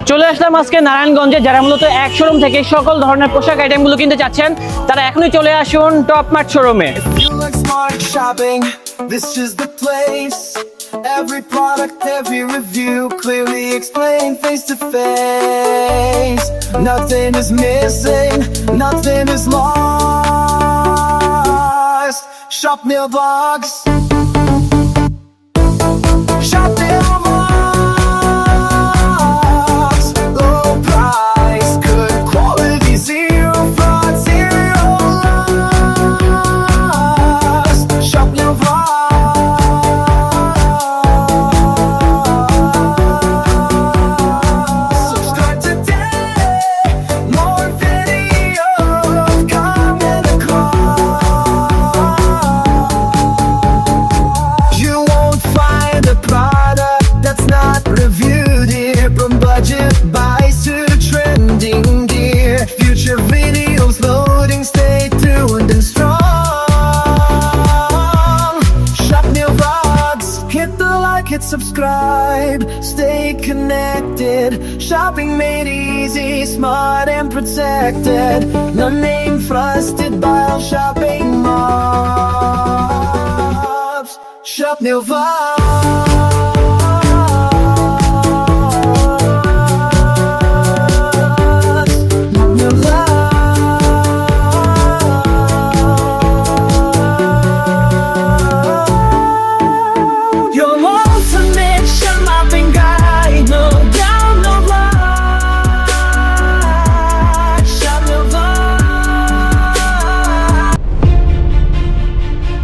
চলে আসলাম আজকে নারায়ণগঞ্জে। যারা মূলত এক শোরুম থেকে সকল ধরনের পোশাক আইটেমগুলো কিনতে চাচ্ছেন তারা এখনই চলে আসুন টপ মার্ট শোরুমে। You like smart shopping, this is the place. Every product, every review, clearly explained face to face. Nothing is missing, nothing is lost. Shop Mailbox. Shop Mailbox. Low price, good quality, zero fraud, zero loss. Shop Mailbox. Subscribe today. More videos coming across. You won't find a product that's not reviewed here. From budget buys to trending gear, future videos loading, stay tuned and strong. Shop Mailbox, hit the like, hit subscribe, stay connected. Shopping made easy, smart and protected. No name trusted by all shopping mobs. Shop Mailbox. Your ultimate shopping guide, no doubt, no lie. Shop Mailbox.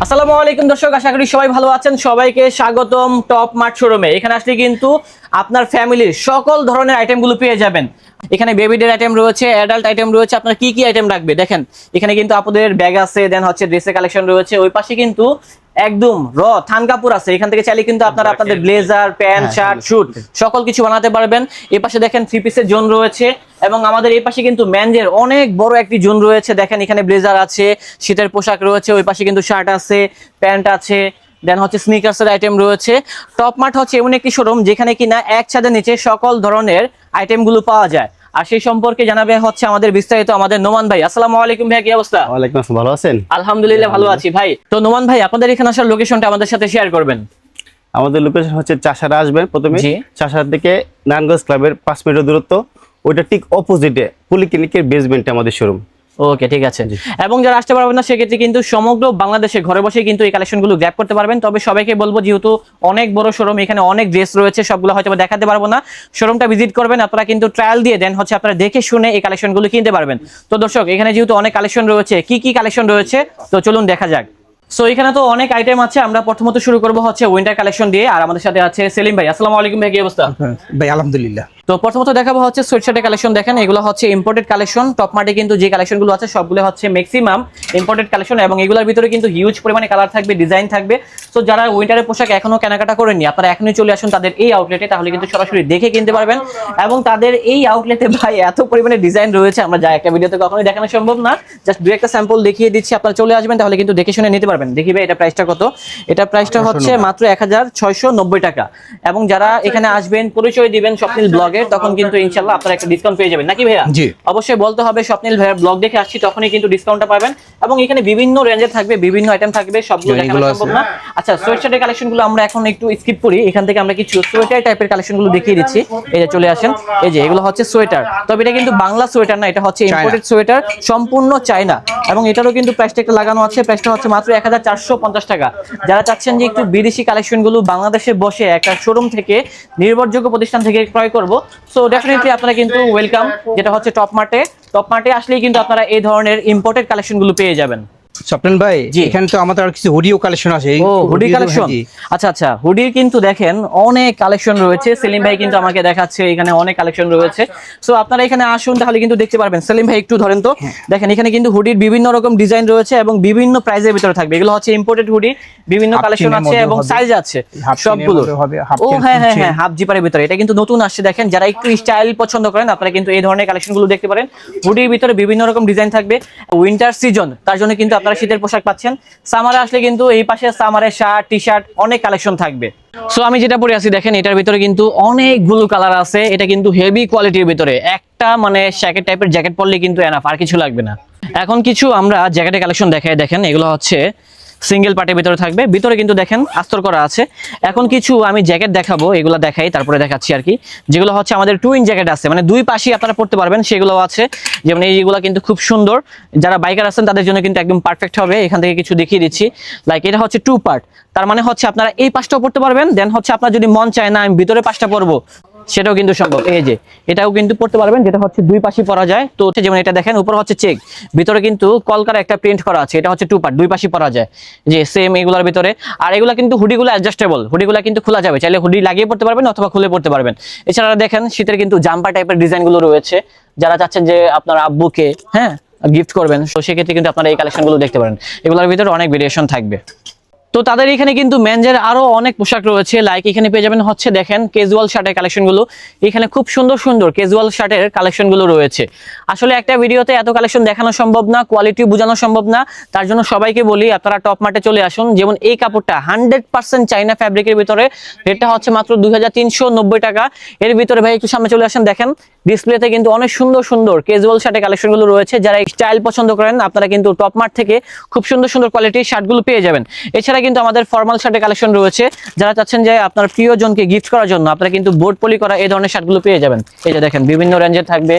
আসসালামু আলাইকুম দর্শক, আশা করি সবাই ভালো আছেন। সবাইকে স্বাগতম top mart শোরুমে। এখানে আসলে কিন্তু আপনার ফ্যামিলির সকল ধরনের আইটেমগুলো পেয়ে যাবেন। এখানে বেবিদের আইটেম রয়েছে, অ্যাডাল্ট আইটেম রয়েছে। আপনার কি কি আইটেম লাগবে দেখেন, এখানে কিন্তু আপনাদের ব্যাগ আছে, দেন হচ্ছে ড্রেসের কালেকশন রয়েছে। ওই পাশে কিন্তু একদম থান কাপড় আছে। এখান থেকে চাইলে কিন্তু আপনারা আপনাদের ব্লেজার, প্যান্ট, শার্ট, স্যুট সকল কিছু বানাতে পারবেন। এই পাশে দেখেন থ্রি পিসের জোন রয়েছে, এবং আমাদের এই পাশে কিন্তু মেনদের অনেক বড় একটি জোন রয়েছে। দেখেন এখানে ব্লেজার আছে, শীতের পোশাক রয়েছে, ওই পাশে কিন্তু শার্ট আছে, প্যান্ট আছে, দেন হচ্ছে স্নিকার্সের আইটেম রয়েছে। টপ মার্ট হচ্ছে এমন একটি শোরুম যেখানে কিনা এক ছাদের নিচে সকল ধরনের আইটেমগুলো পাওয়া যায়। আর সেই সম্পর্কে জানাবে হচ্ছে আমাদের বিস্তারিত আমাদের নোমান ভাই। আসসালামু আলাইকুম ভাই, কি অবস্থা? ওয়ালাইকুম আসসালাম, ভালো আছেন? আলহামদুলিল্লাহ ভালো আছি ভাই। তো নোমান ভাই, আপনাদের এখানে আসার লোকেশনটা আমাদের সাথে শেয়ার করবেন। আমাদের লোকেশন হচ্ছে চাষারা আসবেন প্রথমে। জি। চাষারা থেকে নারায়ণগঞ্জ ক্লাবের 5 মিনিটের দূরত্ব, ওইটা ঠিক অপোজিটে পলিক্লিনিকের বেসমেন্টে আমাদের শোরুম। ওকে, ঠিক আছে। এবং যারা আসতে পারবেন না সেক্ষেত্রে কিন্তু সমগ্র বাংলাদেশে ঘরে বসে কিন্তু এই কালেকশনগুলো গ্র্যাব করতে পারবেন। তবে সবাইকে বলবো, যেহেতু অনেক বড় শোরুম, এখানে অনেক ড্রেস রয়েছে, সবগুলো হয়তো দেখাতে পারবো না। শোরুমটা ভিজিট করবেন, আপনারা কিন্তু ট্রায়াল দিয়ে দেন হচ্ছে আপনারা দেখে শুনে এই কালেকশনগুলো কিনতে পারবেন। তো দর্শক, এখানে যেহেতু অনেক কালেকশন রয়েছে, কি কি কালেকশন রয়েছে তো চলুন দেখা যাক। সো এখানে তো অনেক আইটেম আছে। আমরা প্রথমত শুরু করবো হচ্ছে উইন্টার কালেকশন দিয়ে। আর আমাদের সাথে আছে সেলিম ভাই। আসসালামু আলাইকুম ভাই, কি অবস্থা? ভাই আলহামদুলিল্লাহ। তো প্রথমত দেখাবো হচ্ছে সোয়েটশার্টের কালেকশন। দেখেন এগুলো হচ্ছে ইম্পোর্টেড কালেকশন। টপ মার্টে কিন্তু যে কালেকশনগুলো আছে সবগুলো হচ্ছে ম্যাক্সিমাম ইম্পোর্টেড কালেকশন, এবং এগুলোর ভিতরে কিন্তু হিউজ পরিমাণে কালার থাকবে, ডিজাইন থাকবে। সো যারা উইন্টারের পোশাক এখনো কেনাকাটা করেননি, আপনারা এখনই চলে আসুন তাদের এই আউটলেটে, তাহলে কিন্তু সরাসরি দেখে কিনতে পারবেন। এবং তাদের এই আউটলেটে ভাই এত পরিমাণে ডিজাইন রয়েছে, আমরা যা একটা ভিডিওতে কখনোই দেখানো সম্ভব না। জাস্ট দুই একটা স্যাম্পল দেখিয়ে দিচ্ছি, আপনারা চলে আসবেন, তাহলে কিন্তু দেখে শুনে নিতে পারবেন। দেখি ভাই এটা প্রাইসটা কত? এটা প্রাইসটা হচ্ছে মাত্র 1690 টাকা। এবং যারা এখানে আসবেন, পরিচয় দিবেন স্বপ্নিল ব্লগের, তখন কিন্তু ইনশাআল্লাহ আপনারা একটা ডিসকাউন্ট পেয়ে যাবেন, নাকি ভাইয়া? জি, অবশ্যই বলতে হবে স্বপ্নিল ভাইয়ার ব্লগ দেখে আসছি, তখনই কিন্তু ডিসকাউন্টটা পাবেন। এবং এখানে বিভিন্ন রেঞ্জের থাকবে, বিভিন্ন আইটেম থাকবে, সবগুলো দেখানো সম্ভব না। আচ্ছা, সোয়েটারের কালেকশনগুলো আমরা এখন একটু স্কিপ করি। এখান থেকে আমরা কিছু সোয়েটার টাইপের কালেকশনগুলো দেখিয়ে দিচ্ছি। এই যে চলে আসেন, এই যে এগুলো হচ্ছে সোয়েটার। তবে এটা কিন্তু বাংলা সোয়েটার না, এটা হচ্ছে ইম্পোর্টেড সোয়েটার, সম্পূর্ণ চায়না। এবং এটারও কিন্তু প্রাইসটা একটা লাগানো আছে। প্রাইসটা হচ্ছে মাত্র 1450 টাকা। যারা চাচ্ছেন যে একটু বিদেশি কালেকশনগুলো বাংলাদেশে বসে একটা শোরুম থেকে, নির্ভরযোগ্য প্রতিষ্ঠান থেকে ক্রয় করব, সো ডেফিনেটলি আপনারা কিন্তু ওয়েলকাম। যেটা হচ্ছে টপ মার্টে আসলেই কিন্তু আপনারা এই ধরনের ইম্পোর্টেড কালেকশনগুলো পেয়ে যাবেন। স্বপ্ন ভাই, এখানে তো আমাদের আর কিছু হুডিও কালেকশন আছে। ও, হুডি কালেকশন। আচ্ছা আচ্ছা, হুডির কিন্তু দেখেন অনেক কালেকশন রয়েছে। সেলিম ভাই কিন্তু আমাকে দেখাচ্ছে এখানে অনেক কালেকশন রয়েছে। সো আপনারা এখানে আসুন, তাহলে কিন্তু দেখতে পারবেন। সেলিম ভাই একটু ধরেন তো। দেখেন এখানে কিন্তু হুডির বিভিন্ন রকম ডিজাইন রয়েছে এবং বিভিন্ন প্রাইজের ভিতরে থাকবে। এগুলো হচ্ছে ইম্পোর্টেড হুডি, বিভিন্ন কালেকশন আছে এবং সাইজ আছে সবগুলো। ও হ্যাঁ হ্যাঁ হ্যাঁ, হাফ জিপারের ভিতরে এটা কিন্তু নতুন আসছে। দেখেন যারা একটু স্টাইল পছন্দ করেন, আপনারা কিন্তু এই ধরনের কালেকশনগুলো দেখতে পারেন। হুডির ভিতরে বিভিন্ন রকম ডিজাইন থাকবে। উইন্টার সিজন, তার জন্য কিন্তু আপনারা শীতের পোশাক পাচ্ছেন। সামারে আসলে কিন্তু এই পাশে সামারের শার্ট টি শার্ট অনেক কালেকশন থাকবে। সো আমি যেটা পরে আছি দেখেন, এটার ভিতরে কিন্তু অনেকগুলো কালার আছে। এটা কিন্তু হেভি কোয়ালিটির ভিতরে, একটা মানে জ্যাকেট টাইপের জ্যাকেট পরলে কিন্তু এনাফ, আর কিছু লাগবে না। এখন কিছু আমরা জ্যাকেটের কালেকশন দেখাই। দেখেন এগুলো হচ্ছে সিঙ্গেল পার্টের ভিতরে থাকবে, ভিতরে কিন্তু দেখেন আস্তর করা আছে। এখন কিছু আমি জ্যাকেট দেখাবো, এগুলো দেখাই তারপরে দেখাচ্ছি আর কি। যেগুলো হচ্ছে আমাদের টুইন জ্যাকেট আছে, মানে দুই পাশেই আপনারা পড়তে পারবেন, সেগুলো আছে। যেমন এইগুলো কিন্তু খুব সুন্দর, যারা বাইকার আছেন তাদের জন্য কিন্তু একদম পারফেক্ট হবে। এখান থেকে কিছু দেখিয়ে দিচ্ছি। লাইক এটা হচ্ছে 2 পার্ট, তার মানে হচ্ছে আপনারা এই পাশটাও পড়তে পারবেন, দেন হচ্ছে আপনার যদি মন চায় না আমি ভিতরে পাশটা পরবো, সেটাও কিন্তু সম্ভব। এই যে এটাও কিন্তু পড়তে পারবেন, যেটা হচ্ছে দুই পাশে পরা যায়। তো যেমন এটা দেখেন, উপর হচ্ছে চেক, ভিতরে কিন্তু কলকার একটা প্রিন্ট করা আছে। এটা হচ্ছে 2 পার্ট, দুই পাশে পরা যায়, যে সেম এগুলোর ভিতরে। আর এগুলা কিন্তু হুডিগুলো অ্যাডজাস্টেবল, হুডিগুলো কিন্তু খোলা যাবে, চাইলে হুডি লাগিয়ে পড়তে পারবেন অথবা খুলে পড়তে পারবেন। এছাড়া দেখেন শীতের কিন্তু জাম্পার টাইপের ডিজাইনগুলো রয়েছে, যারা চাচ্ছেন যে আপনার আব্বুকে গিফট করবেন, তো সেক্ষেত্রে কিন্তু আপনারা এই কালেকশনগুলো দেখতে পারেন। এগুলোর ভিতরে অনেক ভেরিয়েশন থাকবে। তো তাদের এখানে কিন্তু মেনজের আরো অনেক পোশাক রয়েছে। লাইক এখানে পেয়ে যাবেন হচ্ছে দেখেন ক্যাজুয়াল শার্টের কালেকশনগুলো। এখানে খুব সুন্দর সুন্দর ক্যাজুয়াল শার্টের কালেকশনগুলো রয়েছে। আসলে একটা ভিডিওতে এত কালেকশন দেখানো সম্ভব না, কোয়ালিটি বোঝানো সম্ভব না। তার জন্য সবাইকে বলি আপনারা টপ মার্টে চলে আসুন। যেমন এই কাপড়টা 100% চাইনা ফ্যাব্রিকের ভিতরে, রেটটা হচ্ছে মাত্র 2390 টাকা। এর ভিতরে ভাই একটু সামনে চলে আসেন, দেখেন ডিসপ্লেতে কিন্তু অনেক সুন্দর সুন্দর ক্যাজুয়াল শার্টের কালেকশনগুলো রয়েছে। যারা স্টাইল পছন্দ করেন আপনারা কিন্তু টপ মার্ট থেকে খুব সুন্দর সুন্দর কোয়ালিটির শার্টগুলো পেয়ে যাবেন। এছাড়া কিন্তু আমাদের ফর্মাল শার্টের কালেকশন রয়েছে, যারা চাচ্ছেন যে আপনার প্রিয়জনকে গিফট করার জন্য আপনারা কিন্তু বোর্ড পলি করা এই ধরনের শার্টগুলো পেয়ে যাবেন। এই যে দেখেন বিভিন্ন রেঞ্জের থাকবে।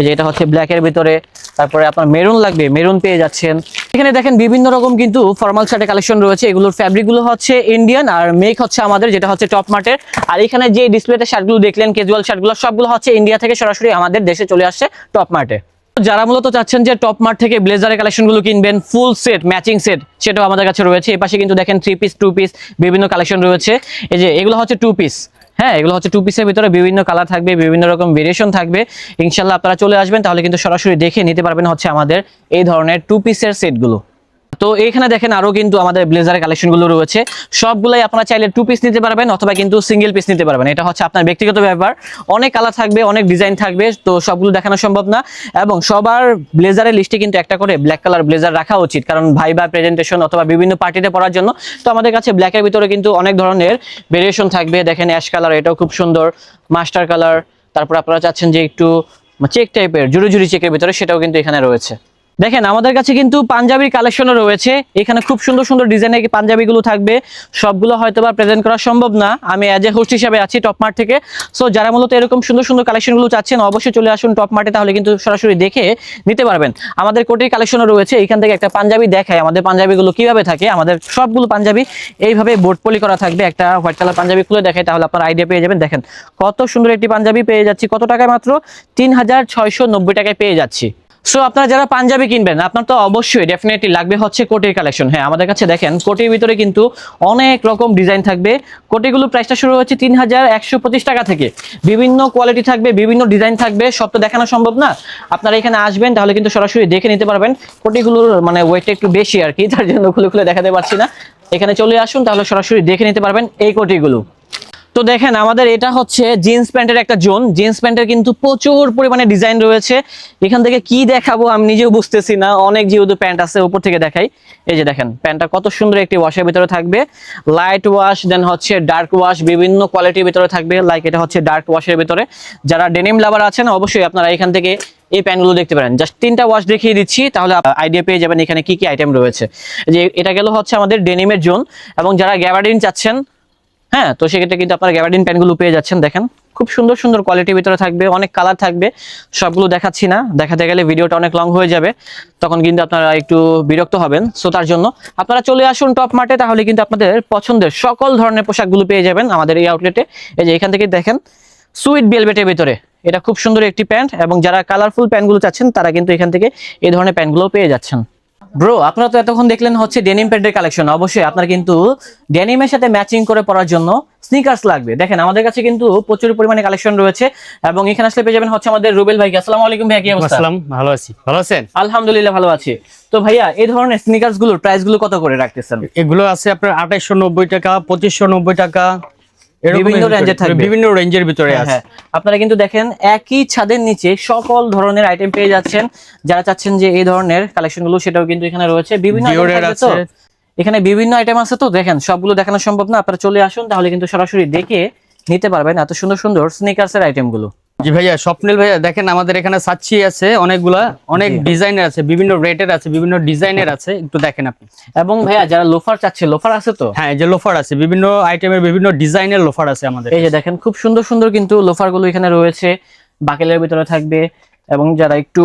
এই যে এটা হচ্ছে ব্ল্যাকের ভিতরে, তারপরে আপনার মেরুন লাগবে মেরুন পেয়ে যাচ্ছেন। এখানে দেখেন বিভিন্ন রকম কিন্তু ফর্মাল শার্টের কালেকশন রয়েছে। এগুলোর ফ্যাব্রিকগুলো হচ্ছে ইন্ডিয়ান আর মেক হচ্ছে আমাদের, যেটা হচ্ছে টপ মার্টের। আর এখানে যে ডিসপ্লেতে শার্টগুলো দেখলেন ক্যাজুয়াল শার্টগুলো, সবগুলো হচ্ছে ইন্ডিয়া থেকে সরাসরি আমাদের দেশে চলে আসছে টপ মার্টে। যারা মূলত চাচ্ছেন যে টপ মার্ট থেকে ব্লেজারের কালেকশনগুলো কিনবেন ফুল সেট ম্যাচিং সেট, সেটাও আমাদের কাছে রয়েছে। এই পাশে কিন্তু দেখেন 3 পিস 2 পিস বিভিন্ন কালেকশন রয়েছে। এই যে এগুলো হচ্ছে 2 পিস, এগুলো হচ্ছে 2 পিসের ভিতরে বিভিন্ন কালার থাকবে, বিভিন্ন রকম ভেরিয়েশন থাকবে। ইনশাল্লাহ আপনারা চলে আসবেন, তাহলে কিন্তু সরাসরি দেখে নিতে পারবেন হচ্ছে আমাদের এই ধরনের 2 পিসের সেটগুলো। তো এখানে দেখেন আরো কিন্তু আমাদের ব্লেজারের কালেকশনগুলো রয়েছে। সবগুলাই আপনারা চাইলে 2 পিস নিতে পারবেন অথবা কিন্তু সিঙ্গেল পিস নিতে পারবেন, এটা হচ্ছে আপনার ব্যক্তিগত ব্যাপার। অনেক কালার থাকবে, অনেক ডিজাইন থাকবে, তো সবগুলো দেখানো সম্ভব না। এবং সবার ব্লেজারের লিস্টে কিন্তু একটা করে ব্ল্যাক কালার ব্লেজার রাখা উচিত, কারণ ভাইবা প্রেজেন্টেশন অথবা বিভিন্ন পার্টিতে পরার জন্য। তো আমাদের কাছে ব্ল্যাকের ভিতরে কিন্তু অনেক ধরনের ভেরিয়েশন থাকবে। দেখেন অ্যাশ কালার, এটাও খুব সুন্দর, মাস্টার কালার, তারপর আপনারা চাচ্ছেন যে একটু চেক টাইপের জুড়ি জুড়ি চেকের ভিতরে, সেটাও কিন্তু এখানে রয়েছে। দেখেন আমাদের কাছে কিন্তু পাঞ্জাবির কালেকশনও রয়েছে। এখানে খুব সুন্দর সুন্দর ডিজাইনের পাঞ্জাবিগুলো থাকবে, সবগুলো হয়তো বা প্রেজেন্ট করা সম্ভব না, আমি অ্যাজ এ হোস্ট হিসাবে আছি টপ মার্ট থেকে। সো যারা মূলত এরকম সুন্দর সুন্দর কালেকশনগুলো চাচ্ছেন অবশ্যই চলে আসুন টপ মার্টে, তাহলে কিন্তু সরাসরি দেখে নিতে পারবেন। আমাদের কোটির কালেকশনও রয়েছে। এখান থেকে একটা পাঞ্জাবি দেখায় আমাদের পাঞ্জাবিগুলো কিভাবে থাকে। আমাদের সবগুলো পাঞ্জাবি এইভাবে বোর্ড পলি করা থাকবে। একটা হোয়াইট কালার পাঞ্জাবি খুলে দেখায়, তাহলে আপনার আইডিয়া পেয়ে যাবেন। দেখেন কত সুন্দর একটি পাঞ্জাবি পেয়ে যাচ্ছি, কত টাকায়? মাত্র 3690 টাকায় পেয়ে যাচ্ছি। সো আপনারা যারা পাঞ্জাবি কিনবেন আপনার তো অবশ্যই ডেফিনেটলি লাগবে হচ্ছে কোটির কালেকশন। আমাদের কাছে দেখেন কোটির ভিতরে কিন্তু অনেক রকম ডিজাইন থাকবে। কোটিগুলো প্রাইসটা শুরু হচ্ছে 3125 টাকা থেকে, বিভিন্ন কোয়ালিটি থাকবে, বিভিন্ন ডিজাইন থাকবে, সব তো দেখানো সম্ভব না। আপনারা এখানে আসবেন তাহলে কিন্তু সরাসরি দেখে নিতে পারবেন। কোটিগুলোর মানে ওয়েটটা একটু বেশি আর কি, তার জন্য খুলে খুলে দেখাতে পারছি না। এখানে চলে আসুন, তাহলে সরাসরি দেখে নিতে পারবেন এই কোটিগুলো। তো দেখেন আমাদের এটা হচ্ছে জিন্স প্যান্টের একটা জোন। জিন্স প্যান্টের কিন্তু প্রচুর পরিমাণে ডিজাইন রয়েছে। এখান থেকে কি দেখাবো আমি নিজেও বুঝতেছি না, অনেক যেহেতু প্যান্ট আছে। উপর থেকে দেখাই, এই যে দেখেন প্যান্টটা কত সুন্দর একটি ওয়াশের ভিতরে থাকবে, লাইট ওয়াশ, দেন হচ্ছে ডার্ক ওয়াশ, বিভিন্ন কোয়ালিটির ভিতরে থাকবে। লাইক এটা হচ্ছে ডার্ক ওয়াশের ভিতরে। যারা ডেনিম লাভার আছেন অবশ্যই আপনারা এখান থেকে এই প্যান্টগুলো দেখতে পারেন। জাস্ট 3টা ওয়াশ দেখিয়ে দিচ্ছি, তাহলে আইডিয়া পেয়ে যাবেন এখানে কি কি আইটেম রয়েছে। যে এটা গেল হচ্ছে আমাদের ডেনিমের জোন। এবং যারা গ্যাবার্ডিন চাচ্ছেন, তো সেক্ষেত্রে কিন্তু আপনারা গ্যাবার্ডিন প্যান্টগুলো পেয়ে যাচ্ছেন। দেখেন খুব সুন্দর সুন্দর কোয়ালিটির ভিতরে থাকবে, অনেক কালার থাকবে। সবগুলো দেখাচ্ছি না, দেখাতে গেলে ভিডিওটা অনেক লং হয়ে যাবে, তখন কিন্তু আপনারা একটু বিরক্ত হবেন। সো তার জন্য আপনারা চলে আসুন টপ মার্টে, তাহলে কিন্তু আপনাদের পছন্দের সকল ধরনের পোশাকগুলো পেয়ে যাবেন আমাদের এই আউটলেটে। এই যে এখান থেকে দেখেন সুইট ভেলভেটের ভিতরে, এটা খুব সুন্দর একটি প্যান্ট। এবং যারা কালারফুল প্যান্টগুলো চাচ্ছেন তারা কিন্তু এখান থেকে এই ধরনের প্যান্টগুলো পেয়ে যাচ্ছেন। ব্রো আপনারা তো এতক্ষণ দেখলেন হচ্ছে ডেনিম প্যান্টের কালেকশন। অবশ্যই আপনার কিন্তু ডেনিমের সাথে ম্যাচিং করে পরার জন্য স্নিকার্স লাগবে। দেখেন আমাদের কাছে কিন্তু প্রচুর পরিমাণে কালেকশন রয়েছে। এবং এখানে আসলে পেয়ে যাবেন হচ্ছে আমাদের রুবেল ভাই। আসসালামু আলাইকুম ভাই, কি অবস্থা? আসসালাম, ভালো আছি, ভালো আছেন? আলহামদুলিল্লাহ ভালো আছি। তো ভাইয়া এই ধরনের স্নিকার্স গুলোর প্রাইস গুলো কত করে রাখতেছেন? এগুলো আছে আপনার 2890 টাকা, 2590 টাকা, বিভিন্ন রেঞ্জের থাকবে, বিভিন্ন রেঞ্জের ভিতরে আছে। হ্যাঁ, আপনারা কিন্তু দেখেন একই ছাদের নিচে সকল ধরনের আইটেম পেয়ে যাচ্ছেন। যারা চাচ্ছেন যে এই ধরনের কালেকশন গুলো, সেটাও কিন্তু এখানে রয়েছে। বিভিন্ন item Dior-এর থাকবে তো, আছে। এখানে বিভিন্ন আইটেম আছে তো, দেখেন সবগুলো দেখানো সম্ভব না, আপনারা চলে আসুন, তাহলে কিন্তু সরাসরি দেখে নিতে পারবেন এত সুন্দর সুন্দর স্নিকার্সের আইটেম গুলো। জি ভাইয়া, স্বপ্নিল ভাইয়া দেখেন আমাদের এখানে সাচ্ছি আছে অনেকগুলা, অনেক ডিজাইনের আছে, বিভিন্ন রেটের আছে, বিভিন্ন ডিজাইনের আছে, একটু দেখেন আপনি। এবং ভাইয়া যারা লোফার চাচ্ছে, লোফার আছে তো? হ্যাঁ, যে লোফার আছে, বিভিন্ন আইটেমের বিভিন্ন ডিজাইনের লোফার আছে আমাদের। এই যে দেখেন খুব সুন্দর সুন্দর কিন্তু লোফার গুলো এখানে রয়েছে, বাকেলের ভিতরে থাকবে। এবং যারা একটু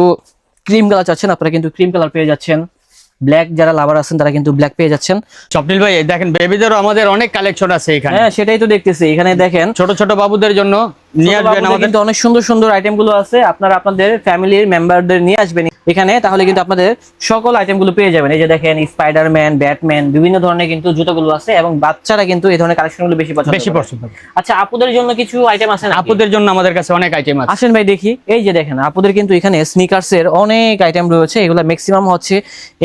ক্রিম কালার চাচ্ছেন, আপনারা কিন্তু ক্রিম কালার পেয়ে যাচ্ছেন। ব্ল্যাক যারা লাভার আছেন তারা কিন্তু ব্ল্যাক পেয়ে যাচ্ছেন। স্বপ্নিল ভাই দেখেন বেবিদেরও আমাদের অনেক কালেকশন আছে এখানে। হ্যাঁ, সেটাই তো দেখতেছি। এখানে দেখেন ছোট ছোট বাবুদের জন্য নিয়ে ছোট আসবেন বাবুদের আমাদের। কিন্তু অনেক সুন্দর সুন্দর আইটেম গুলো আছে, আপনারা আপনাদের ফ্যামিলির মেম্বারদের নিয়ে আসবেন এখানে, তাহলে কিন্তু আপনাদের সকল আইটেম গুলো পেয়ে যাবেন। এই যে দেখেন স্পাইডারম্যান, ব্যাটম্যান, বিভিন্ন ধরনের কিন্তু জুতোগুলো আছে, এবং বাচ্চারা কিন্তু এই ধরনের কালেকশন গুলো বেশি পছন্দ করে। আচ্ছা, আপুদের জন্য কিছু আইটেম আছে নাকি? আপুদের জন্য আমাদের কাছে অনেক আইটেম আছে। আসেন ভাই দেখি। এই যে দেখেন আপুদের কিন্তু এখানে স্নিকার্সের অনেক আইটেম রয়েছে, এগুলো ম্যাক্সিমাম হচ্ছে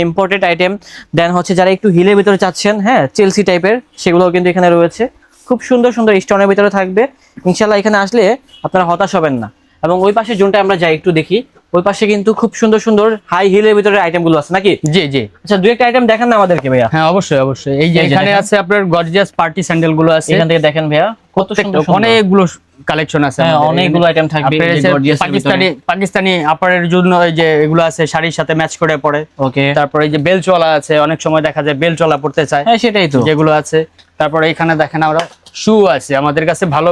ইম্পোর্টেড আইটেম। দেন হচ্ছে যারা একটু হিলের ভিতরে চাচ্ছেন, হ্যাঁ চেলসি টাইপের, সেগুলো কিন্তু এখানে রয়েছে। খুব সুন্দর সুন্দর স্টোনের ভিতরে থাকবে। ইনশাল্লাহ এখানে আসলে আপনারা হতাশ হবেন না। এবং ওই পাশে জোনটা আমরা যাই একটু দেখি, ওই পাশে কিন্তু খুব সুন্দর সুন্দর হাই হিলের ভিতরে আইটেম গুলো আছে নাকি? জি জি। আচ্ছা, দুই একটা আইটেম দেখান না আমাদেরকে ভাইয়া। হ্যাঁ, অবশ্যই অবশ্যই। এই যে এই যে এখানে দেখেন। আছে আপনার গর্জিয়াস পার্টি স্যান্ডেল গুলো আছে, এখান থেকে দেখেন ভাইয়া কত সুন্দর সুন্দর। অনেকগুলো কালেকশন আছে হ্যাঁ, আমাদের অনেকগুলো এখানে। আইটেম থাকবে। আপনার এই যে এসে gorgeous এর ভিতরে। পাকিস্তানি আপারের জন্য এই যে এগুলো আছে, শাড়ির সাথে ম্যাচ করে পরে। ওকে, তারপরে এই যে বেলচওয়ালা আছে, অনেক সময় দেখা যায় বেলচওয়ালা পড়তে চায়, হ্যাঁ সেটাই তো। যেগুলো আছে। তারপরে এখানে দেখেন আমরা শু আছে, আমাদের কাছে ভালো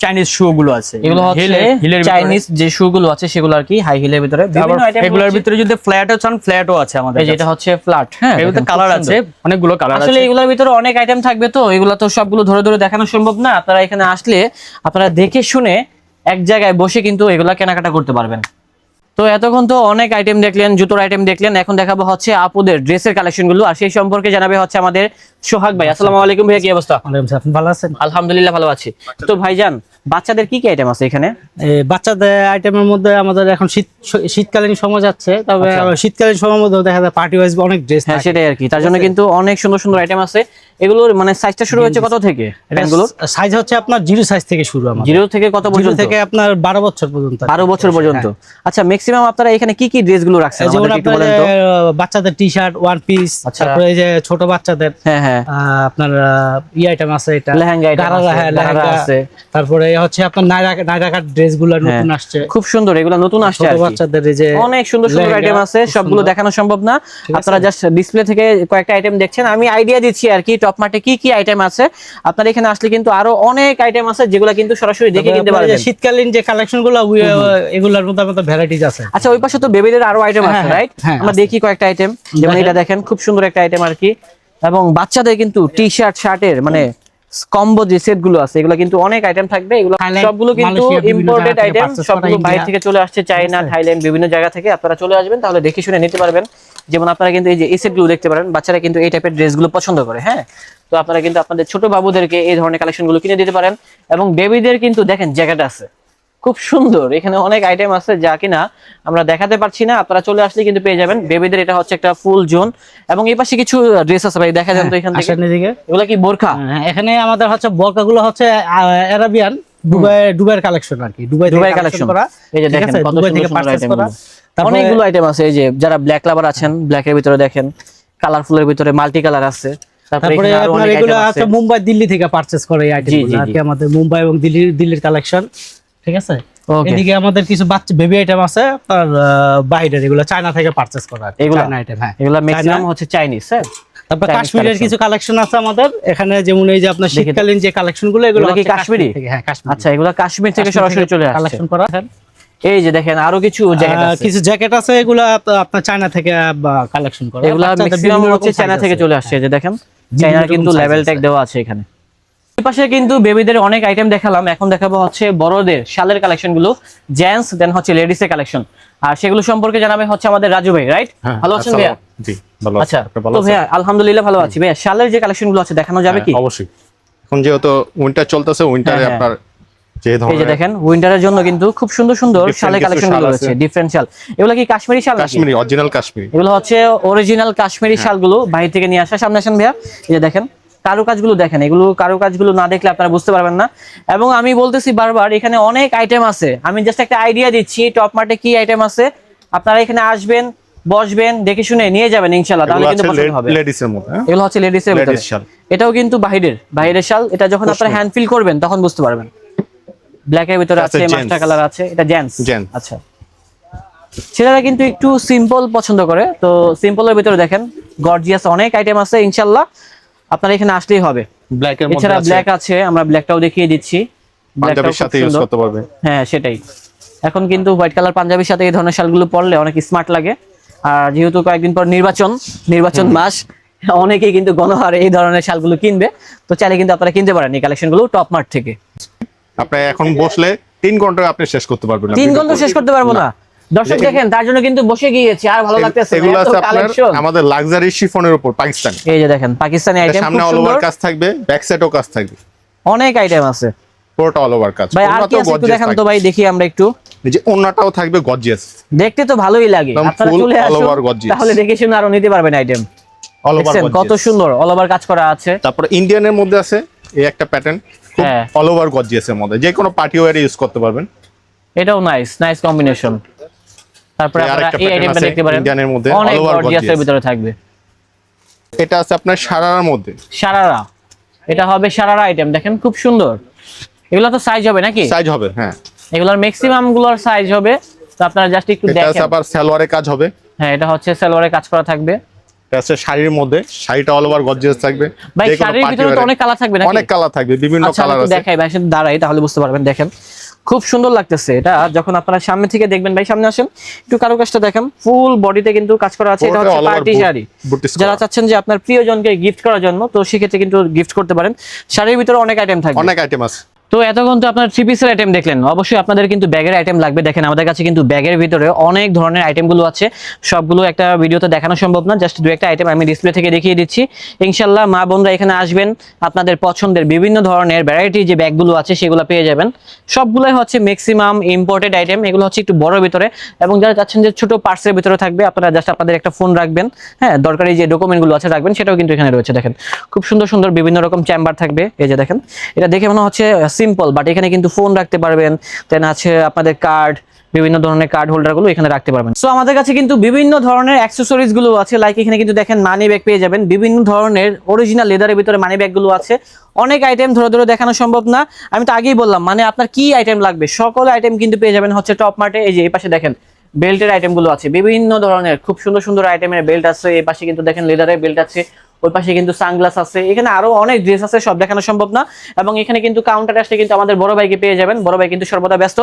চাইনিজ শু গুলো আছে, এগুলো হচ্ছে হিলের চাইনিজ যে শু গুলো আছে, সেগুলো আর কি হাই হিলের ভিতরে বিভিন্ন আইটেম। এগুলোর ভিতরে যদি ফ্ল্যাটও চান, ফ্ল্যাটও আছে আমাদের এই যেটা হচ্ছে ফ্ল্যাট। হ্যাঁ, এর ভিতরে দেখেন, কালার খুব আছে, সুন্দর। অনেকগুলো কালার আছে। আসলে এগুলোর ভিতরে অনেক আইটেম থাকবে তো, এগুলো তো সবগুলো ধরে ধরে দেখানো সম্ভব না। আপনারা এখানে আসলে আপনারা দেখে শুনে এক জায়গায় বসে কিন্তু এগুলা কেনাকাটা করতে পারবেন। তো এতক্ষণ তো অনেক আইটেম দেখলেন, জুতোর আইটেম দেখলেন, এখন দেখাবো হচ্ছে আপুদের ড্রেসের কালেকশন গুলো, আর সেই সম্পর্কে জানাবে হচ্ছে আমাদের সোহাগ ভাই। আসসালামু আলাইকুম ভাইয়া, কি অবস্থা? আপনি ভালো আছেন? আলহামদুলিল্লাহ ভালো আছি। তো ভাইজান, বাচ্চাদের কি কি আইটেম আছে এখানে? বাচ্চাদের আইটেমের মধ্যে আমাদের এখন শীতকালীন সময় যাচ্ছে, তবে শীতকালীন সময়ের মধ্যে দেখা যায় পার্টি ওয়াইজ অনেক ড্রেস। হ্যাঁ, সেটাই আর কি। তার জন্য কিন্তু অনেক সুন্দর সুন্দর আইটেম আছে। এগুলোর মানে সাইজটা শুরু হচ্ছে কত থেকে? প্যান্টগুলোর সাইজ হচ্ছে আপনার 0 সাইজ থেকে শুরু, আমাদের 0 থেকে কত 0 পর্যন্ত? থেকে আপনার 12 বছর পর্যন্ত। 12 বছর পর্যন্ত। আচ্ছা, ম্যাক্সিমাম আপনারা এখানে কি কি ড্রেসগুলো রাখছেন যেমন আমাদেরকে একটু আপনার বলেন তো। বাচ্চাদের টি শার্ট, ওয়ান পিস, আচ্ছা। তারপরে এই যে ছোট বাচ্চাদের হ্যাঁ হ্যাঁ, আপনার আইটেম আছে, এটা লেহেঙ্গা item গারারা, আছে, হ্যাঁ গারারা লেহেঙ্গা আছে। তারপরে হচ্ছে আপনার নাইরা কাট ড্রেস গুলো নতুন হ্যাঁ, আসছে, খুব সুন্দর, এগুলো নতুন আসছে ছোট আর কি। বাচ্চাদের এই যে অনেক সুন্দর সুন্দর লেহেঙ্গা, আইটেম আছে, খুব সবগুলো সুন্দর। দেখানো সম্ভব না। আছে। আপনারা জাস্ট ডিসপ্লে থেকে কয়েকটা আইটেম দেখছেন, আমি আইডিয়া দিচ্ছি আর কি টপ মার্টে কি কি আইটেম আছে। আপনারা এখানে আসলে কিন্তু আরো অনেক আইটেম আছে, যেগুলো কিন্তু সরাসরি দেখে কিনতে তারপরে পারবেন। যে শীতকালীন যে কালেকশন গুলো এগুলোর মধ্যে আমাদের ভ্যারাইটিজ আছে। আচ্ছা, ওই পাশে তো বেবিদের আরো আইটেম আছে, হ্যাঁ, রাইট? হ্যাঁ, আমরা আছে। দেখি কয়েকটা আইটেম, যেমন এটা দেখেন খুব সুন্দর একটা আইটেম আর কি। এবং বাচ্চাদের কিন্তু টি শার্ট, শার্টের মানে কম্বো যে সেট গুলো আছে, এগুলো কিন্তু অনেক আইটেম থাকবে। এগুলো থাইল্যান্ড, সবগুলো কিন্তু মালয়েশিয়া, বিভিন্ন ইম্পোর্টেড জায়গা থেকে আইটেম, purchase সবগুলো করা, বাইরে ইন্ডিয়া। থেকে চলে আসছে, চায়না, থাইল্যান্ড, বিভিন্ন জায়গা থেকে। আপনারা চলে আসবেন, তাহলে দেখে শুনে নিতে পারবেন। যেমন আপনারা কিন্তু এই যে এই সেট গুলো দেখতে পারেন, বাচ্চারা কিন্তু এই টাইপের ড্রেস গুলো পছন্দ করে। হ্যাঁ, তো আপনারা কিন্তু আপনাদের ছোট বাবুদেরকে এই ধরনের কালেকশন গুলো কিনে দিতে পারেন। এবং বেবিদের কিন্তু দেখেন জ্যাকেট আছে, খুব সুন্দর। এখানে অনেক আইটেম আছে যা কিনা আমরা দেখাতে পারছি না, আপনারা চলে আসলে কিন্তু পেয়ে যাবেন। বেবিদের এটা হচ্ছে একটা ফুল জোন, এবং এই পাশে কিছু ড্রেস আছে ভাই, দেখা যান তো এখান থেকে। আসেন এদিকে। এগুলো কি বোরখা? এখানে আমাদের হচ্ছে বরকাগুলো হচ্ছে আরাবিয়ান দুবাইয়ের কালেকশন আর কি, দুবাই দুবাই কালেকশন। কালেকশন করা। এই যে ঠিক দেখেন আছে, কত দুবাই সুন্দর থেকে সুন্দর পারচেজ আইটেম করা। তারপরে অনেকগুলো আইটেম আছে। এই যে যারা ব্ল্যাক লাভার আছেন, ব্ল্যাকের ভিতরে দেখেন কালারফুলের ভিতরে মাল্টি কালার আছে। তারপরে এখানে আরো আপনার অনেক এগুলো item আছে আছে। মুম্বাই, দিল্লি থেকে পারচেজ করে এই জি, আইটেমগুলো জি, আর জি। কি, আমাদের মুম্বাই এবং দিল্লির কালেকশন। ঠিক আছে, Okay. এদিকে আমাদের কিছু বাচ্চা বেবি আইটেম আছে আপনার বাইরের, এগুলো চায়না থেকে পারচেজ করা আর কি, এগুলো চায়না আইটেম। হ্যাঁ, এগুলো ম্যাক্সিমাম চায়না। হচ্ছে চাইনিজ। হ্যাঁ, তারপর Chinese কাশ্মীরের collection। কিছু কালেকশন আছে আমাদের এখানে, যেমন এই যে আপনার দেখি তো। শীতকালীন যে কালেকশন গুলো, এগুলো এগুলো কি হচ্ছে কাশ্মীরি? থেকে। হ্যাঁ, কাশ্মীরি। আচ্ছা, এগুলো কাশ্মীর থেকে সরাসরি চলে আসছে। কালেকশন করা। এই যে দেখেন আরো কিছু জ্যাকেট আছে, কিছু জ্যাকেট আছে, এগুলো আপনার চায়না থেকে কালেকশন করা। এগুলা বাচ্চাদের ম্যাক্সিমাম বিভিন্ন হচ্ছে রকম চায়না size থেকে আছে। চলে আসছে। এই যে দেখেন বিভিন্ন চায়নার রকম কিন্তু size লেভেল আছে। ট্যাগ দেওয়া আছে এখানে। এই পাশে কিন্তু বেবিদের অনেক আইটেম দেখালাম, এখন দেখাবো হচ্ছে বড়দের শালের কালেকশন গুলো, জেন্টস দেন হচ্ছে লেডিস এর কালেকশন। আর সেগুলো সম্পর্কে জানাবে হচ্ছে আমাদের রাজু ভাই, রাইট? ভালো আছেন ভাইয়া? জি ভালো আছি। আচ্ছা, আপনি ভালো তো আছেন? ভাইয়া আলহামদুলিল্লাহ ভালো আছি। ভাইয়া শালের যে কালেকশন গুলো আছে দেখানো যাবে কি? হ্যাঁ, অবশ্যই। এখন যেহেতু উইন্টার চলতেছে, উইন্টারে হ্যাঁ, আপনার যে এই যে ধরনের দেখেন উইন্টারের জন্য কিন্তু খুব সুন্দর সুন্দর Different শালের কিছু কালেকশন শাল গুলো আছে। রয়েছে, ডিফারেন্ট শাল। এগুলো কি কাশ্মীরি শাল নাকি? কাশ্মীরি, অরিজিনাল কাশ্মীরি। এগুলো হচ্ছে অরিজিনাল কাশ্মীরি শালগুলো বাইরে থেকে নিয়ে আসা। সামনে আসেন ভাইয়া, এই যে দেখেন কারুকাজগুলো দেখেন, এগুলো কারুকাজগুলো না দেখলে আপনারা বুঝতে পারবেন না। এবং আমি বলতেছি বারবার, এখানে অনেক আইটেম আছে, আমি জাস্ট একটা আইডিয়া দিচ্ছি টপ মার্টে কি আইটেম আছে। আপনারা এখানে আসবেন, বসবেন, দেখে শুনে নিয়ে যাবেন ইনশাআল্লাহ, তাহলে কিন্তু পছন্দ হবে। লেডিসের মধ্যে, হ্যাঁ? এগুলো হচ্ছে লেডিসের ভিতরে, Ladies শাল। এটাও কিন্তু বাইরের শাল। এটা যখন আপনারা হ্যান্ড ফিল করবেন তখন বুঝতে পারবেন। ব্ল্যাকের ভিতরে আচ্ছা, আছে, gents। মাস্টার কালার আছে, এটা জেন্টস। Gents। আচ্ছা, ছেলেরা কিন্তু একটু সিম্পল পছন্দ করে, তো সিম্পলের ভিতরে দেখেন গর্জিয়াস অনেক আইটেম আছে ইনশাআল্লাহ, আপনারা এখানে আসলেই হবে। ব্ল্যাকের মধ্যে এছাড়া আছে, ব্ল্যাক আছে, আমরা ব্ল্যাকটাও দেখিয়ে দিচ্ছি। ব্ল্যাকটাও পাঞ্জাবির খুব সাথে ইউজ সুন্দর। করতে পারবে। হ্যাঁ সেটাই, এখন কিন্তু হোয়াইট কালার পাঞ্জাবির সাথে এই ধরনের শালগুলো পরলে অনেক স্মার্ট লাগে। আর যেহেতু কয়েকদিন পর নির্বাচন মাস, অনেকেই কিন্তু গণহারে এই ধরনের শালগুলো কিনবে, তো চাইলে কিন্তু আপনারা কিনতে পারেন এই কালেকশনগুলো টপ মার্ট থেকে। আপনি এখন বসলে 3 ঘন্টা আপনি শেষ করতে পারবেন না। 3 ঘন্টা শেষ করতে পারবো না দর্শক, দেখেন তার জন্য কিন্তু বসে গিয়েছি, আর ভালো লাগতেছে। এগুলো এত আছে আপনার কালেকশন, আমাদের লাক্সারি শিফনের উপর পাকিস্তান। এই যে দেখেন পাকিস্তানি আইটেম, সামনে অল ওভার কাজ থাকবে, ব্যাক সাইডেও কাজ থাকবে, অনেক আইটেম আছে পুরোটা অল ওভার কাজ। ভাই। আর কি ওন্নাটাও আছে একটু gorgeous দেখান তো থাকবে। ভাই, দেখি আমরা একটু। এই যে ওন্নাটাও থাকবে গর্জিয়াস, দেখতে তো ভালোই লাগে, একদম আপনারা full চলে all আসুন, over gorgeous। তাহলে দেখে শুনে আরো নিতে পারবেন আইটেম। অল ওভার দেখছেন কত সুন্দর অল ওভার কাজ করা আছে। তারপর ইন্ডিয়ানের মধ্যে আছে এই একটা প্যাটার্ন, হ্যাঁ। অল ওভার গর্জিয়াসের মধ্যে, যে কোনো পার্টি ওয়্যারে ইউজ করতে পারবেন। এটাও নাইস কম্বিনেশন। তারপরে এই আপনারা আরেকটা এই pattern আইটেমটা আছে দেখতে পারেন, ইন্ডিয়ানের মধ্যে, অনেক all over গর্জিয়াসের gorgeous। ভিতরে থাকবে। এটা আছে আপনার সারারার মধ্যে, শারারা, এটা হবে শারারা আইটেম, দেখেন খুব সুন্দর। এগুলো তো সাইজ হবে নাকি? সাইজ হবে, হ্যাঁ। এগুলোর ম্যাক্সিমাম গুলোর সাইজ হবে, তো আপনারা জাস্ট একটু এটা আছে দেখেন। আবার সালোয়ারে কাজ হবে। হ্যাঁ, এটা হচ্ছে সালোয়ারে কাজ করা থাকবে। এটা আছে শাড়ির মধ্যে, শাড়িটা অল ওভার গর্জিয়াস থাকবে। ভাই যে কোনো শাড়ির party ভিতরে তো wear-এ অনেক কালার থাকবে নাকি? অনেক কালার থাকবে, বিভিন্ন আচ্ছা, কালার আমি একটু আছে। দেখাই ভাই, সাথে দাঁড়াই তাহলে বুঝতে পারবেন। দেখেন খুব সুন্দর লাগতেছে এটা, যখন আপনারা সামনে থেকে দেখবেন। ভাই সামনে আসেন, একটু কারুকাজটা দেখেন, ফুল বডিতে কিন্তু কাজ করা আছে। এটা পুরোটা হচ্ছে all over party sari, booties করা। যারা চাচ্ছেন যে আপনার প্রিয়জনকে গিফট করার জন্য, তো সেক্ষেত্রে কিন্তু গিফট করতে পারেন। শাড়ির ভিতরে অনেক আইটেম থাকবে, অনেক আইটেম আছে। তো এতক্ষণ তো আপনার 3 পিসের আইটেম দেখলেন, অবশ্যই আপনাদের কিন্তু ব্যাগের আইটেম লাগবে। দেখেন আমাদের কাছে কিন্তু ব্যাগের ভিতরে অনেক ধরনের আইটেমগুলো আছে, সবগুলো একটা ভিডিওতে দেখানো সম্ভব না, জাস্ট 2-1টা আইটেম আমি ডিসপ্লে থেকে দেখিয়ে দিচ্ছি। ইনশাআল্লাহ মা বোনরা এখানে আসবেন, আপনাদের পছন্দের বিভিন্ন ধরনের ভ্যারাইটি যে ব্যাগগুলো আছে সেগুলো পেয়ে যাবেন। সবগুলোই হচ্ছে ম্যাক্সিমাম ইম্পোর্টেড আইটেম, এগুলো হচ্ছে একটু বড় ভিতরে, এবং যারা চাচ্ছেন যে ছোট পার্সের ভিতরে থাকবে, আপনারা জাস্ট আপনাদের একটা ফোন রাখবেন, হ্যাঁ, দরকারি যে ডকুমেন্টগুলো আছে রাখবেন, সেটাও কিন্তু এখানে রয়েছে। দেখেন খুব সুন্দর সুন্দর বিভিন্ন রকম চেম্বার থাকবে। এই যে দেখেন, এটা দেখে মনে হচ্ছে সিম্পল, বাট এখানে কিন্তু ফোন রাখতে পারবেন, দেন আছে আপনাদের কার্ড, বিভিন্ন ধরনের কার্ড হোল্ডার গুলো এখানে রাখতে পারবেন। সো আমাদের কাছে কিন্তু বিভিন্ন ধরনের অ্যাকসেসরিজ গুলো আছে, লাইক এখানে কিন্তু দেখেন মানি ব্যাগ পেয়ে যাবেন, বিভিন্ন ধরনের অরিজিনাল লেদারের ভিতরে মানি ব্যাগ গুলো আছে। অনেক আইটেম ধরে ধরে দেখানো সম্ভব না, আমি তো আগেই বললাম, মানে আপনার কি আইটেম লাগবে সকল আইটেম কিন্তু পেয়ে যাবেন হচ্ছে টপ মার্টে। এই যে এই পাশে দেখেন বেল্টের আইটেম গুলো আছে, বিভিন্ন ধরনের খুব সুন্দর সুন্দর আইটেমের বেল্ট আছে। এই পাশে কিন্তু দেখেন লেদারের বেল্ট আছে, ওই পাশে কিন্তু সানগ্লাস আছে, এখানে আরো অনেক ড্রেস আছে, সব দেখানো সম্ভব না। এবং এখানে কিন্তু কাউন্টারে আসলে কিন্তু আমাদের বড় ভাইকে পেয়ে যাবেন, বড় ভাই কিন্তু সর্বদা ব্যস্ত।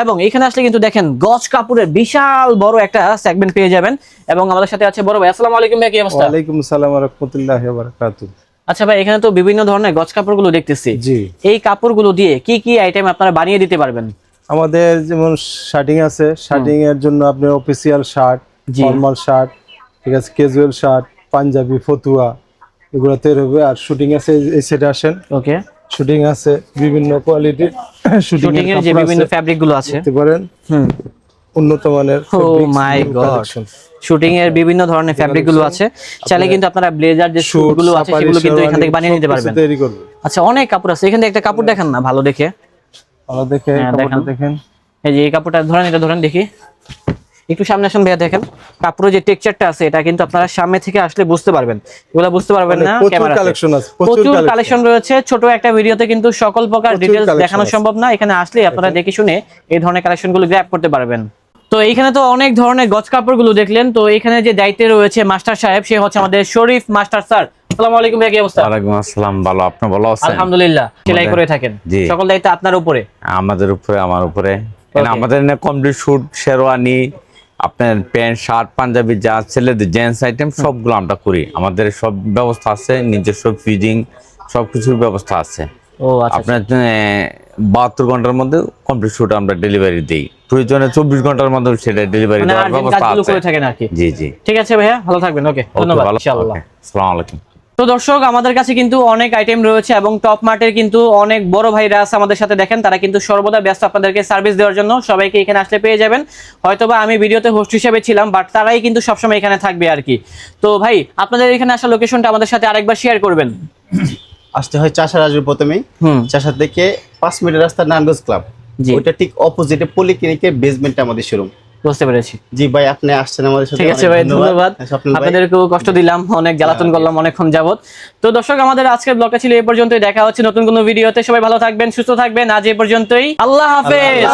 এবং এখানে আসলে কিন্তু দেখেন গজ কাপড়ের বিশাল বড় একটা সেগমেন্ট পেয়ে যাবেন। এবং আমাদের সাথে আছে বড় ভাই। আসসালামু আলাইকুম ভাই, কি অবস্থা? ওয়ালাইকুম আসসালাম ওয়া রাহমাতুল্লাহি ওয়া বারাকাতুহু। আচ্ছা ভাই, এখানে তো বিভিন্ন ধরনের গজ কাপড়গুলো দেখতেছি, জি। এই কাপড়গুলো দিয়ে কি কি আইটেম আপনারা বানিয়ে দিতে পারবেন? আমাদের যেমন শার্টিং আছে, শার্টিং এর জন্য আপনি অফিসিয়াল শার্ট, জি। ফর্মাল শার্ট, ঠিক আছে, ক্যাজুয়াল শার্ট, পাঞ্জাবি, ফতুয়া, এগুলো তৈরি হবে। আর শুটিং আছে, এই সেটে আসেন, ওকে, শুটিং আছে বিভিন্ন কোয়ালিটির, শুটিং শুটিং এর যে বিভিন্ন ফ্যাব্রিক গুলো আছে, দেখতে পারেন, উন্নত মানের ও মাই গড, শুটিং এর বিভিন্ন ধরনের ফ্যাব্রিক গুলো আছে। চাইলে কিন্তু আপনারা ব্লেজার যে স্যুট গুলো আছে সেগুলো কিন্তু এখান থেকে বানিয়ে নিতে পারবেন। তৈরি করবে। আচ্ছা, অনেক কাপড় আছে এখান থেকে, একটা কাপড় দেখান না ভালো দেখে। ভালো দেখে হ্যাঁ, কাপড়টা দেখান। দেখেন। এই যে এই কাপড়টা ধরেন, এটা ধরেন দেখি, একটু সামনে আসেন ভাইয়া। দেখেন কাপড়ের যে টেক্সচারটা আছে, এটা কিন্তু আপনারা সামনে থেকে আসলে বুঝতে পারবেন, এগুলা বুঝতে পারবেন না প্রচুর ক্যামেরাতে। কালেকশন আছে, প্রচুর কালেকশন রয়েছে, ছোট একটা ভিডিওতে কিন্তু সকল প্রকার প্রচুর ডিটেইলস collection দেখানো আছে। সম্ভব না, এখানে আসলে আপনারা দেখে শুনে এই ধরনের কালেকশনগুলো গ্র্যাব করতে পারবেন। তো এইখানে তো অনেক ধরনের গজ কাপড়গুলো দেখলেন। তো এখানে যে দায়িত্বে রয়েছে মাস্টার সাহেব, সে হচ্ছে আমাদের শরীফ মাস্টার স্যার। আসসালামু আলাইকুম ভাই, কি অবস্থা? ওয়ালাইকুম আসসালাম, ভালো, আপনি ভালো আছেন? আলহামদুলিল্লাহ, সেলাই করে থাকেন, জি। সকল দায়িত্ব আপনার উপরে। আমাদের উপরে, আমার উপরে। Okay. আমাদের কমপ্লিট শুট, শেরওয়ানি, আপনার প্যান্ট, শার্ট, পাঞ্জাবি, যা ছেলেদের জেন্টস আইটেম সবগুলো আমরা করি। আমাদের সব ব্যবস্থা আছে, নিজস্ব ফিজিং সবকিছুর ব্যবস্থা আছে। ও আচ্ছা, আপনার 72 ঘন্টার মধ্যে কমপ্লিট শুট আমরা ডেলিভারি দিই, প্রয়োজনে 24 ঘন্টার মধ্যে সেটা ডেলিভারি মানে দেওয়ার urgent ব্যবস্থা কাজগুলো আছে। করে থাকেন আর কি। জি জি, ঠিক আছে ভাইয়া, ভালো থাকবেন। ওকে, ওকে, ধন্যবাদ, ভালো, ইনশাআল্লাহ। ওকে, আসসালামু আলাইকুম। তো দর্শক, আমাদের কাছে কিন্তু অনেক আইটেম রয়েছে এবং টপ মার্টের কিন্তু অনেক বড় ভাইরা আছে আমাদের সাথে। দেখেন তারা কিন্তু সর্বদা ব্যস্ত আপনাদেরকে সার্ভিস দেওয়ার জন্য। সবাইকে এখানে আসলে পেয়ে যাবেন। হয়তোবা আমি ভিডিওতে হোস্ট হিসেবে ছিলাম, বাট তারাই কিন্তু সবসময় এখানে থাকবে আর কি। তো ভাই, আপনাদের এখানে আসা লোকেশনটা আমাদের সাথে আরেকবার শেয়ার করবেন। আসতে হয় চাষার আসবে প্রথমেই। হুম। চাষা থেকে 5 মিনিট রাস্তা নারায়ণগঞ্জ ক্লাব, জি। ওইটা ঠিক অপোজিটে পলিক্লিনিকের বেসমেন্টে আমাদের শোরুম। বুঝতে পেরেছি। জি ভাই, আপনি আসছেন আমাদের সাথে, ঠিক আছে অনেক ভাই, ধন্যবাদ। স্বপ্নিল ভাই। আপনাদেরকেও কষ্ট দিলাম, অনেক জ্বালাতন করলাম অনেকক্ষণ যাবত। তো দর্শক, আমাদের আজকের ব্লগটা ছিল এই পর্যন্তই। দেখা হচ্ছে নতুন কোনো ভিডিওতে। সবাই ভালো থাকবেন, সুস্থ থাকবেন। আজ এই পর্যন্তই। আল্লাহ হাফেজ।